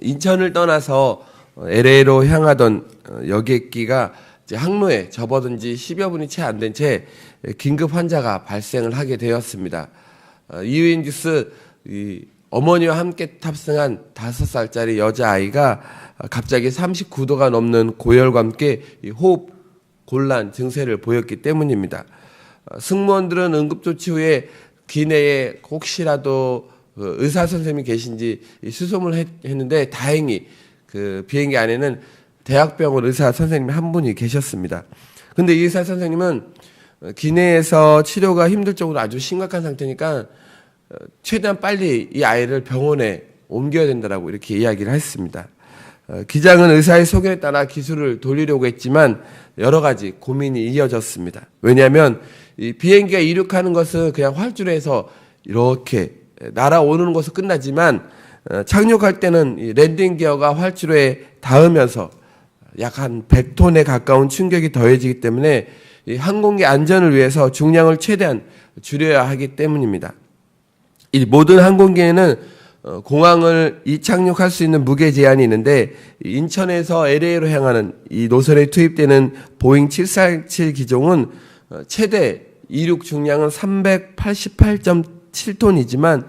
인천을 떠나서 LA로 향하던 여객기가 이제 항로에 접어든 지 10여 분이 채 안 된 채 긴급 환자가 발생을 하게 되었습니다. 이후인 뉴스, 어머니와 함께 탑승한 5살짜리 여자아이가 갑자기 39도가 넘는 고열과 함께 호흡 곤란 증세를 보였기 때문입니다. 승무원들은 응급조치 후에 기내에 혹시라도 의사 선생님이 계신지 수소문을 했는데 다행히 그 비행기 안에는 대학병원 의사 선생님이 한 분이 계셨습니다. 근데 이 의사 선생님은 기내에서 치료가 힘들 정도로 아주 심각한 상태니까 최대한 빨리 이 아이를 병원에 옮겨야 된다라고 이렇게 이야기를 했습니다. 기장은 의사의 소견에 따라 기술을 돌리려고 했지만 여러 가지 고민이 이어졌습니다. 왜냐하면 이 비행기가 이륙하는 것은 그냥 활주로에서 이렇게 날아오는 것으로 끝나지만 착륙할 때는 이 랜딩 기어가 활주로에 닿으면서 약 한 100톤에 가까운 충격이 더해지기 때문에 이 항공기 안전을 위해서 중량을 최대한 줄여야 하기 때문입니다. 이 모든 항공기에는 공항을 이착륙할 수 있는 무게 제한이 있는데 인천에서 LA로 향하는 이 노선에 투입되는 보잉 747 기종은 최대 이륙 중량은 388.7톤이지만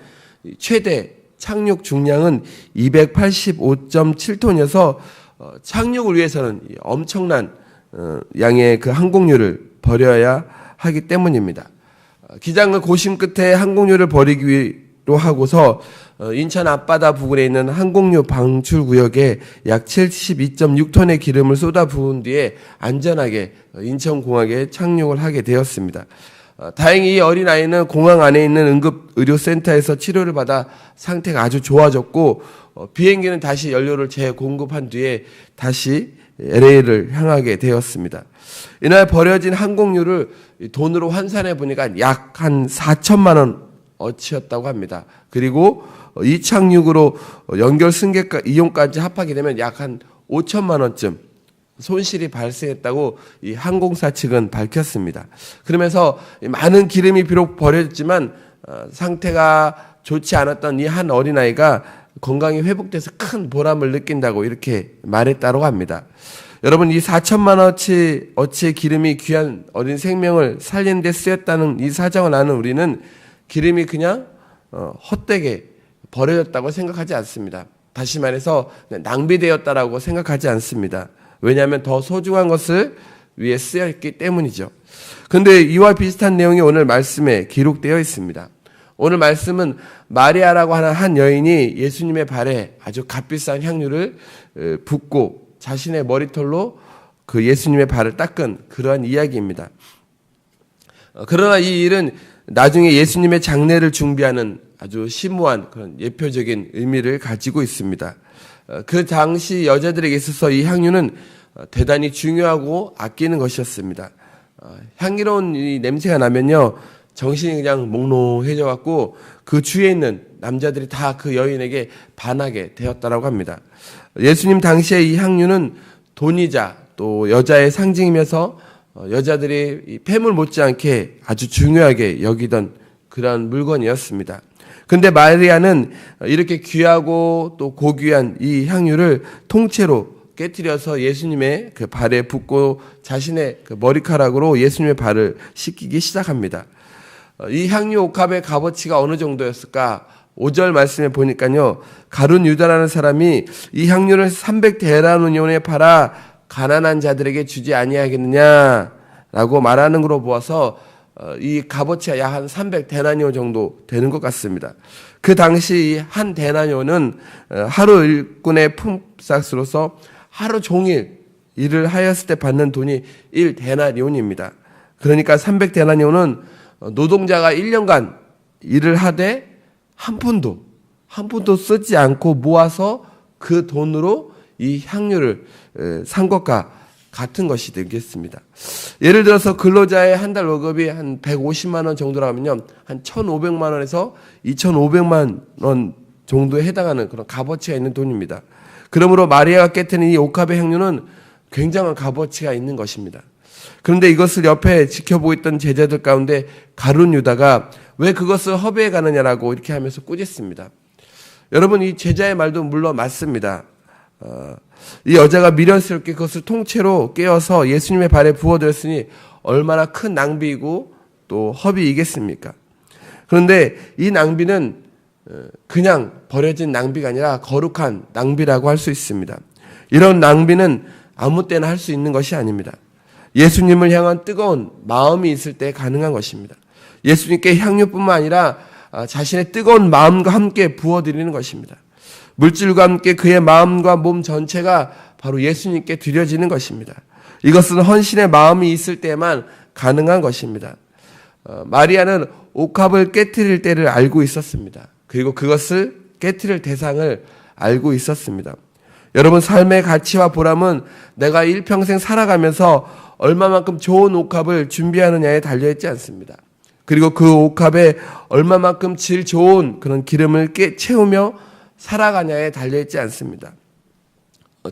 최대 착륙 중량은 285.7톤이어서 착륙을 위해서는 엄청난 양의 그 항공유를 버려야 하기 때문입니다. 기장은 고심 끝에 항공유를 버리기로 하고서 인천 앞바다 부근에 있는 항공유 방출 구역에 약 72.6톤의 기름을 쏟아 부은 뒤에 안전하게 인천공항에 착륙을 하게 되었습니다. 다행히 이 어린아이는 공항 안에 있는 응급의료센터에서 치료를 받아 상태가 아주 좋아졌고 비행기는 다시 연료를 재공급한 뒤에 다시 LA를 향하게 되었습니다. 이날 버려진 항공유를 돈으로 환산해 보니까 약 한 4천만 원 어치였다고 합니다. 그리고 이착륙으로 연결 승객과 이용까지 합하게 되면 약 한 5천만 원쯤 손실이 발생했다고 이 항공사 측은 밝혔습니다. 그러면서 많은 기름이 비록 버려졌지만 상태가 좋지 않았던 이 한 어린아이가 건강이 회복돼서 큰 보람을 느낀다고 이렇게 말했다고 합니다. 여러분, 이 4천만 어치의 기름이 귀한 어린 생명을 살리는 데 쓰였다는 이 사정을 아는 우리는 기름이 그냥 헛되게 버려졌다고 생각하지 않습니다. 다시 말해서 낭비되었다라고 생각하지 않습니다. 왜냐하면 더 소중한 것을 위해 쓰였기 때문이죠. 그런데 이와 비슷한 내용이 오늘 말씀에 기록되어 있습니다. 오늘 말씀은 마리아라고 하는 한 여인이 예수님의 발에 아주 값비싼 향유를 붓고 자신의 머리털로 그 예수님의 발을 닦은 그러한 이야기입니다. 그러나 이 일은 나중에 예수님의 장례를 준비하는 아주 심오한 그런 예표적인 의미를 가지고 있습니다. 그 당시 여자들에게 있어서 이 향유는 대단히 중요하고 아끼는 것이었습니다. 향기로운 이 냄새가 나면요, 정신이 그냥 몽롱해져 갖고 그 주위에 있는 남자들이 다 그 여인에게 반하게 되었다라고 합니다. 예수님 당시에 이 향유는 돈이자 또 여자의 상징이면서 여자들이 이 폐물 못지않게 아주 중요하게 여기던 그런 물건이었습니다. 근데 마리아는 이렇게 귀하고 또 고귀한 이 향유를 통째로 깨트려서 예수님의 그 발에 붓고 자신의 그 머리카락으로 예수님의 발을 씻기기 시작합니다. 이 향유 옥합의 값어치가 어느 정도였을까? 5절 말씀에 보니까요, 가룟 유다라는 사람이 이 향유를 300데나리온에 팔아 가난한 자들에게 주지 아니하겠느냐라고 말하는 걸로 보아서 이 값어치가 약 한 300데나리온 정도 되는 것 같습니다. 그 당시 한 데나리온은 하루 일꾼의 품삯으로서 하루 종일 일을 하였을 때 받는 돈이 1데나리온입니다. 그러니까 300데나리온은 노동자가 1년간 일을 하되 한 푼도 쓰지 않고 모아서 그 돈으로 이 향유를 산 것과 같은 것이 되겠습니다. 예를 들어서 근로자의 한 달 월급이 한 150만 원 정도라면요, 한 1,500만 원에서 2,500만 원 정도에 해당하는 그런 값어치가 있는 돈입니다. 그러므로 마리아가 깨트린 이 옥합의 향유는 굉장한 값어치가 있는 것입니다. 그런데 이것을 옆에 지켜보고 있던 제자들 가운데 가룟 유다가 왜 그것을 허비해 가느냐라고 이렇게 하면서 꾸짖습니다. 여러분, 이 제자의 말도 물론 맞습니다. 이 여자가 미련스럽게 그것을 통째로 깨어서 예수님의 발에 부어드렸으니 얼마나 큰 낭비이고 또 허비이겠습니까? 그런데 이 낭비는 그냥 버려진 낭비가 아니라 거룩한 낭비라고 할 수 있습니다. 이런 낭비는 아무 때나 할 수 있는 것이 아닙니다. 예수님을 향한 뜨거운 마음이 있을 때 가능한 것입니다. 예수님께 향유뿐만 아니라 자신의 뜨거운 마음과 함께 부어드리는 것입니다. 물질과 함께 그의 마음과 몸 전체가 바로 예수님께 드려지는 것입니다. 이것은 헌신의 마음이 있을 때만 가능한 것입니다. 마리아는 옥합을 깨트릴 때를 알고 있었습니다. 그리고 그것을 깨트릴 대상을 알고 있었습니다. 여러분, 삶의 가치와 보람은 내가 일평생 살아가면서 얼마만큼 좋은 옥합을 준비하느냐에 달려있지 않습니다. 그리고 그 옥합에 얼마만큼 질 좋은 그런 기름을 채우며 살아가냐에 달려있지 않습니다.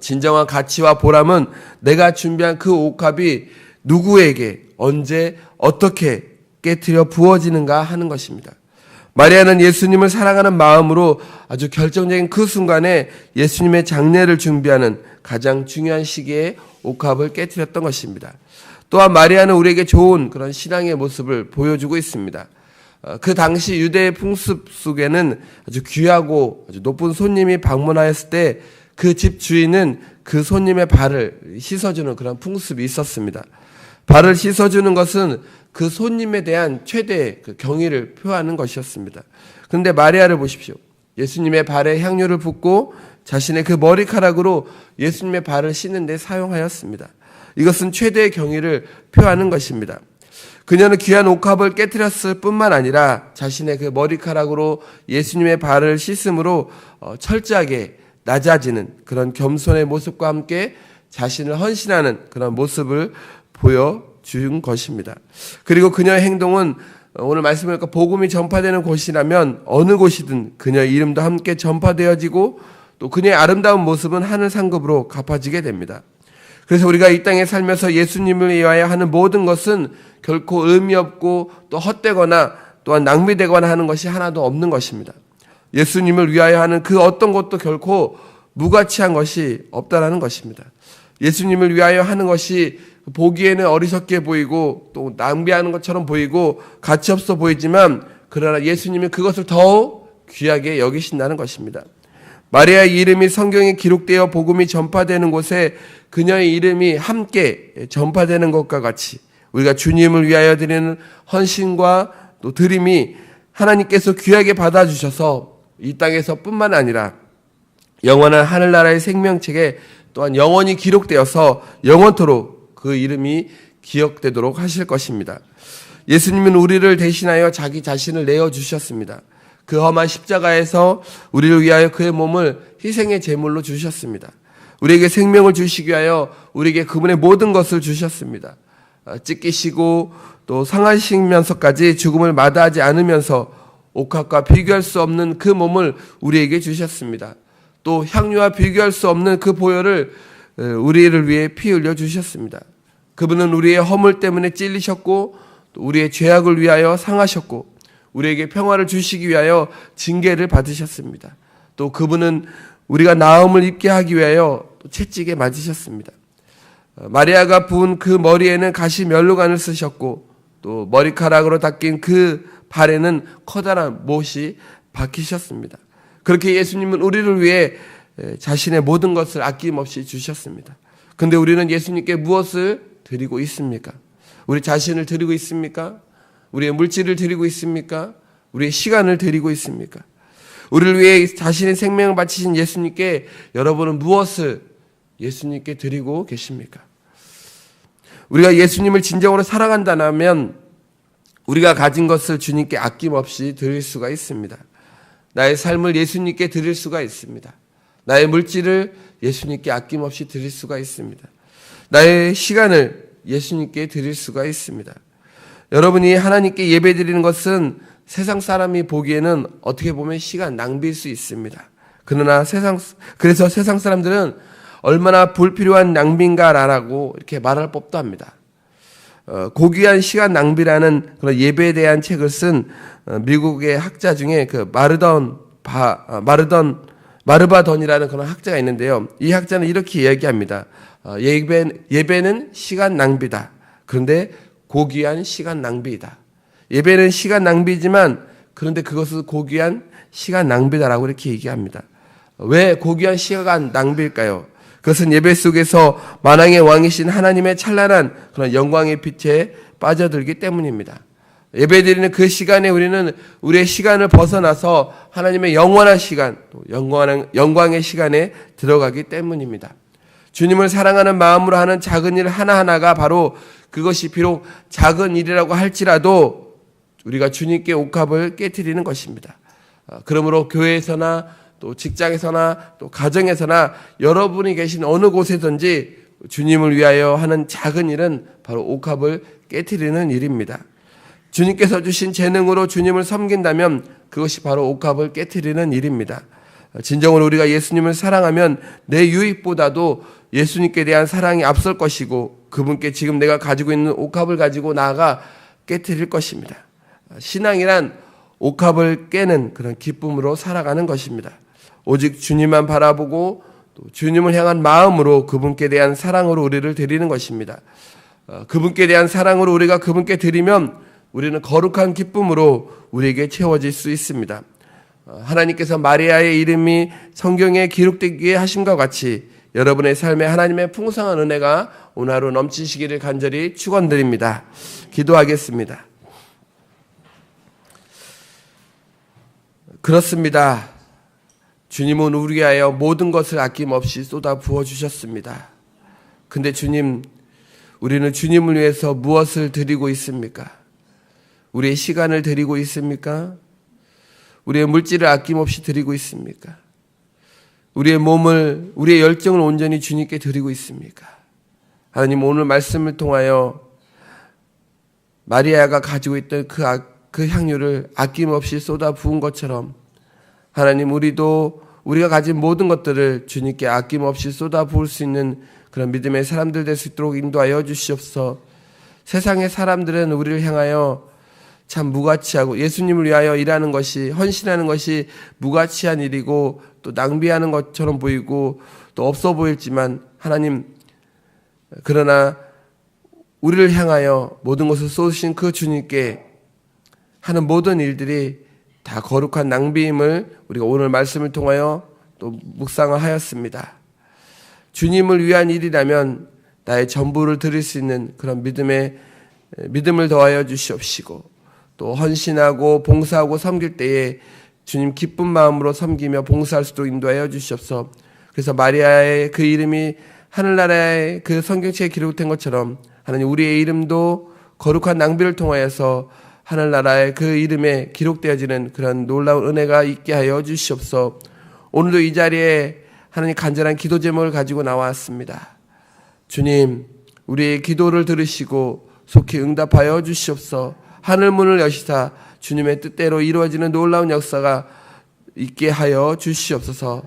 진정한 가치와 보람은 내가 준비한 그 옥합이 누구에게 언제 어떻게 깨트려 부어지는가 하는 것입니다. 마리아는 예수님을 사랑하는 마음으로 아주 결정적인 그 순간에 예수님의 장례를 준비하는 가장 중요한 시기에 옥합을 깨트렸던 것입니다. 또한 마리아는 우리에게 좋은 그런 신앙의 모습을 보여주고 있습니다. 그 당시 유대의 풍습 속에는 아주 귀하고 아주 높은 손님이 방문하였을 때 그 집 주인은 그 손님의 발을 씻어주는 그런 풍습이 있었습니다. 발을 씻어주는 것은 그 손님에 대한 최대의 그 경의를 표하는 것이었습니다. 그런데 마리아를 보십시오. 예수님의 발에 향유를 붓고 자신의 그 머리카락으로 예수님의 발을 씻는 데 사용하였습니다. 이것은 최대의 경의를 표하는 것입니다. 그녀는 귀한 옥합을 깨트렸을 뿐만 아니라 자신의 그 머리카락으로 예수님의 발을 씻음으로 철저하게 낮아지는 그런 겸손의 모습과 함께 자신을 헌신하는 그런 모습을 보여준 것입니다. 그리고 그녀의 행동은 오늘 말씀을 보니까 복음이 전파되는 곳이라면 어느 곳이든 그녀의 이름도 함께 전파되어지고 또 그녀의 아름다운 모습은 하늘 상급으로 갚아지게 됩니다. 그래서 우리가 이 땅에 살면서 예수님을 위하여 하는 모든 것은 결코 의미 없고 또 헛되거나 또한 낭비되거나 하는 것이 하나도 없는 것입니다. 예수님을 위하여 하는 그 어떤 것도 결코 무가치한 것이 없다라는 것입니다. 예수님을 위하여 하는 것이 보기에는 어리석게 보이고 또 낭비하는 것처럼 보이고 가치 없어 보이지만 그러나 예수님은 그것을 더욱 귀하게 여기신다는 것입니다. 마리아의 이름이 성경에 기록되어 복음이 전파되는 곳에 그녀의 이름이 함께 전파되는 것과 같이 우리가 주님을 위하여 드리는 헌신과 또 드림이 하나님께서 귀하게 받아주셔서 이 땅에서 뿐만 아니라 영원한 하늘나라의 생명책에 또한 영원히 기록되어서 영원토록 그 이름이 기억되도록 하실 것입니다. 예수님은 우리를 대신하여 자기 자신을 내어주셨습니다. 그 험한 십자가에서 우리를 위하여 그의 몸을 희생의 제물로 주셨습니다. 우리에게 생명을 주시기 위하여 우리에게 그분의 모든 것을 주셨습니다. 찢기시고 또 상하시면서까지 죽음을 마다하지 않으면서 옥합과 비교할 수 없는 그 몸을 우리에게 주셨습니다. 또 향유와 비교할 수 없는 그 보혈을 우리를 위해 피 흘려 주셨습니다. 그분은 우리의 허물 때문에 찔리셨고 또 우리의 죄악을 위하여 상하셨고 우리에게 평화를 주시기 위하여 징계를 받으셨습니다. 또 그분은 우리가 나음을 입게 하기 위하여 또 채찍에 맞으셨습니다. 마리아가 부은 그 머리에는 가시 면류관을 쓰셨고 또 머리카락으로 닦인 그 발에는 커다란 못이 박히셨습니다. 그렇게 예수님은 우리를 위해 자신의 모든 것을 아낌없이 주셨습니다. 그런데 우리는 예수님께 무엇을 드리고 있습니까? 우리 자신을 드리고 있습니까? 우리의 물질을 드리고 있습니까? 우리의 시간을 드리고 있습니까? 우리를 위해 자신의 생명을 바치신 예수님께 여러분은 무엇을 예수님께 드리고 계십니까? 우리가 예수님을 진정으로 사랑한다면 우리가 가진 것을 주님께 아낌없이 드릴 수가 있습니다. 나의 삶을 예수님께 드릴 수가 있습니다. 나의 물질을 예수님께 아낌없이 드릴 수가 있습니다. 나의 시간을 예수님께 드릴 수가 있습니다. 여러분이 하나님께 예배드리는 것은 세상 사람이 보기에는 어떻게 보면 시간 낭비일 수 있습니다. 그러나 그래서 세상 사람들은 얼마나 불필요한 낭비인가라고 이렇게 말할 법도 합니다. 고귀한 시간 낭비라는 그런 예배에 대한 책을 쓴 미국의 학자 중에 그 마르던 마르바던이라는 그런 학자가 있는데요. 이 학자는 이렇게 이야기합니다. 예배는 시간 낭비다. 그런데 고귀한 시간 낭비이다. 예배는 시간 낭비지만 그런데 그것은 고귀한 시간 낭비다라고 이렇게 얘기합니다. 왜 고귀한 시간 낭비일까요? 그것은 예배 속에서 만왕의 왕이신 하나님의 찬란한 그런 영광의 빛에 빠져들기 때문입니다. 예배드리는 그 시간에 우리는 우리의 시간을 벗어나서 하나님의 영원한 시간, 또 영광의 시간에 들어가기 때문입니다. 주님을 사랑하는 마음으로 하는 작은 일 하나하나가 바로 그것이 비록 작은 일이라고 할지라도 우리가 주님께 옥합을 깨트리는 것입니다. 그러므로 교회에서나 또 직장에서나 또 가정에서나 여러분이 계신 어느 곳에든지 주님을 위하여 하는 작은 일은 바로 옥합을 깨트리는 일입니다. 주님께서 주신 재능으로 주님을 섬긴다면 그것이 바로 옥합을 깨트리는 일입니다. 진정으로 우리가 예수님을 사랑하면 내 유익보다도 예수님께 대한 사랑이 앞설 것이고 그분께 지금 내가 가지고 있는 옥합을 가지고 나아가 깨트릴 것입니다. 신앙이란 옥합을 깨는 그런 기쁨으로 살아가는 것입니다. 오직 주님만 바라보고 또 주님을 향한 마음으로 그분께 대한 사랑으로 우리를 드리는 것입니다. 그분께 대한 사랑으로 우리가 그분께 드리면 우리는 거룩한 기쁨으로 우리에게 채워질 수 있습니다. 하나님께서 마리아의 이름이 성경에 기록되게 하심과 같이 여러분의 삶에 하나님의 풍성한 은혜가 오늘 하루 넘치시기를 간절히 축원드립니다. 기도하겠습니다. 그렇습니다. 주님은 우리 위하여 모든 것을 아낌없이 쏟아 부어주셨습니다. 근데 주님, 우리는 주님을 위해서 무엇을 드리고 있습니까? 우리의 시간을 드리고 있습니까? 우리의 물질을 아낌없이 드리고 있습니까? 우리의 몸을, 우리의 열정을 온전히 주님께 드리고 있습니까? 하나님, 오늘 말씀을 통하여 마리아가 가지고 있던 그 향유를 아낌없이 쏟아 부은 것처럼 하나님, 우리가 가진 모든 것들을 주님께 아낌없이 쏟아 부을 수 있는 그런 믿음의 사람들 될 수 있도록 인도하여 주시옵소서. 세상의 사람들은 우리를 향하여 참 무가치하고 예수님을 위하여 일하는 것이, 헌신하는 것이 무가치한 일이고 또 낭비하는 것처럼 보이고 또 없어 보일지만 하나님, 그러나 우리를 향하여 모든 것을 쏟으신 그 주님께 하는 모든 일들이 다 거룩한 낭비임을 우리가 오늘 말씀을 통하여 또 묵상을 하였습니다. 주님을 위한 일이라면 나의 전부를 드릴 수 있는 그런 믿음을 더하여 주시옵시고 또 헌신하고 봉사하고 섬길 때에 주님 기쁜 마음으로 섬기며 봉사할 수도 인도하여 주시옵소서. 그래서 마리아의 그 이름이 하늘나라의 그 성경책에 기록된 것처럼 하나님, 우리의 이름도 거룩한 낭비를 통하여서 하늘나라의 그 이름에 기록되어지는 그런 놀라운 은혜가 있게 하여 주시옵소서. 오늘도 이 자리에 하나님 간절한 기도 제목을 가지고 나왔습니다. 주님, 우리의 기도를 들으시고 속히 응답하여 주시옵소서. 하늘문을 여시사 주님의 뜻대로 이루어지는 놀라운 역사가 있게 하여 주시옵소서.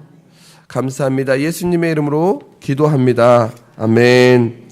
감사합니다. 예수님의 이름으로 기도합니다. 아멘.